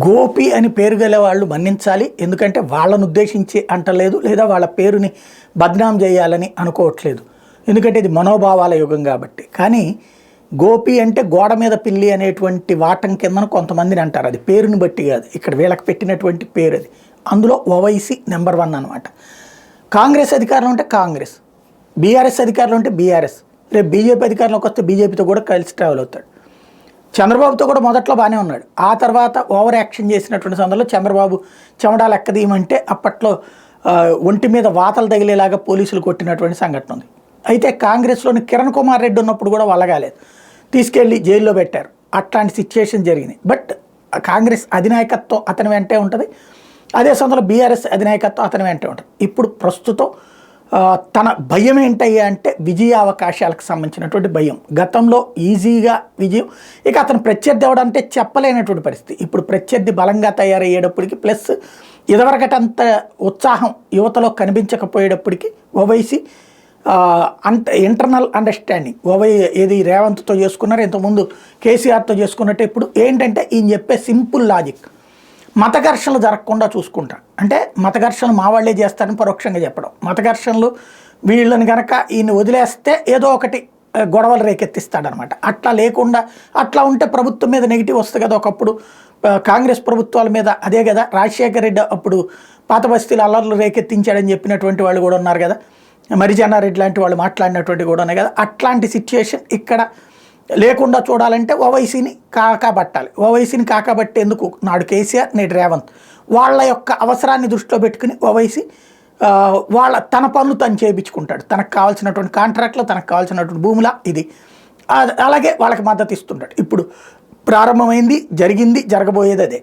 గోపి అని పేరు గల వాళ్ళు మన్నించాలి. ఎందుకంటే వాళ్ళను ఉద్దేశించి అంటలేదు, లేదా వాళ్ళ పేరుని బద్నాం చేయాలని అనుకోవట్లేదు. ఎందుకంటే ఇది మనోభావాల యుగం కాబట్టి. కానీ గోపి అంటే గోడ మీద పిల్లి అనేటువంటి వాటం కిందన కొంతమందిని అంటారు. అది పేరుని బట్టి కాదు, ఇక్కడ వీళ్ళకి పెట్టినటువంటి పేరు అది. అందులో ఓవైసీ నెంబర్ 1 అనమాట. కాంగ్రెస్ అధికారంలో ఉంటే కాంగ్రెస్, బీఆర్ఎస్ అధికారంలో ఉంటే బీఆర్ఎస్, రేపు బీజేపీ అధికారంలోకి వస్తే బీజేపీతో కూడా కలిసి ట్రావెల్ అవుతాడు. చంద్రబాబుతో కూడా మొదట్లో బాగానే ఉన్నాడు. ఆ తర్వాత ఓవర్ యాక్షన్ చేసినటువంటి సందర్భంలో చంద్రబాబు చెమడాలు ఎక్కదీయమంటే అప్పట్లో ఒంటి మీద వాతలు తగిలేలాగా పోలీసులు కొట్టినటువంటి సంఘటన ఉంది. అయితే కాంగ్రెస్లోని కిరణ్ కుమార్ రెడ్డి ఉన్నప్పుడు కూడా వల్లగాలేదు, తీసుకెళ్ళి జైల్లో పెట్టారు. అట్లాంటి సిచ్యుయేషన్ జరిగింది. బట్ కాంగ్రెస్ అధినాయకత్వం అతని వెంటే ఉంటుంది, అదే సందర్భంలో బీఆర్ఎస్ అధినాయకత్వం అతని వెంటే ఉంటుంది. ఇప్పుడు ప్రస్తుతం తన భయం ఏంటయ్యా అంటే విజయ అవకాశాలకు సంబంధించినటువంటి భయం. గతంలో ఈజీగా విజయం, ఇక అతను ప్రత్యర్థి అవడంటే చెప్పలేనటువంటి పరిస్థితి. ఇప్పుడు ప్రత్యర్థి బలంగా తయారయ్యేటప్పటికి, ప్లస్ ఇదివరకటంత ఉత్సాహం యువతలో కనిపించకపోయేటప్పటికి ఓవైసీ అంత ఇంటర్నల్ అండర్స్టాండింగ్ ఏది రేవంత్తో చేసుకున్నారు, ఇంతకుముందు కేసీఆర్తో చేసుకున్నట్టు. ఇప్పుడు ఏంటంటే ఈయన చెప్పే సింపుల్ లాజిక్, మత ఘర్షణలు జరగకుండా చూసుకుంటా అంటే, మత ఘర్షణలు మా వాళ్ళే చేస్తారని పరోక్షంగా చెప్పడం. మత ఘర్షణలు వీళ్ళని కనుక ఈయన వదిలేస్తే ఏదో ఒకటి గొడవలు రేకెత్తిస్తాడనమాట. అట్లా లేకుండా, అట్లా ఉంటే ప్రభుత్వం మీద నెగిటివ్ వస్తుంది కదా. ఒకప్పుడు కాంగ్రెస్ ప్రభుత్వాల మీద అదే కదా, రాజశేఖర రెడ్డి అప్పుడు పాత బస్తీలు అల్లర్లు రేకెత్తించాడని చెప్పినటువంటి వాళ్ళు కూడా ఉన్నారు కదా, మరిజానారెడ్డి లాంటి వాళ్ళు మాట్లాడినటువంటి కూడా ఉన్నాయి కదా. అట్లాంటి సిచ్యుయేషన్ ఇక్కడ లేకుండా చూడాలంటే ఓవైసీని కాకబట్టాలి. ఓవైసీని కాకబట్టేందుకు నాడు కేసీఆర్, నేడు రేవంత్ వాళ్ళ యొక్క అవసరాన్ని దృష్టిలో పెట్టుకుని ఓవైసీ తన పనులు తను చేయించుకుంటాడు. తనకు కావాల్సినటువంటి కాంట్రాక్ట్లు, తనకు కావాల్సినటువంటి భూముల ఇది అలాగే వాళ్ళకి మద్దతు ఇస్తుంటాడు. ఇప్పుడు ప్రారంభమైంది, జరిగింది, జరగబోయేది అదే.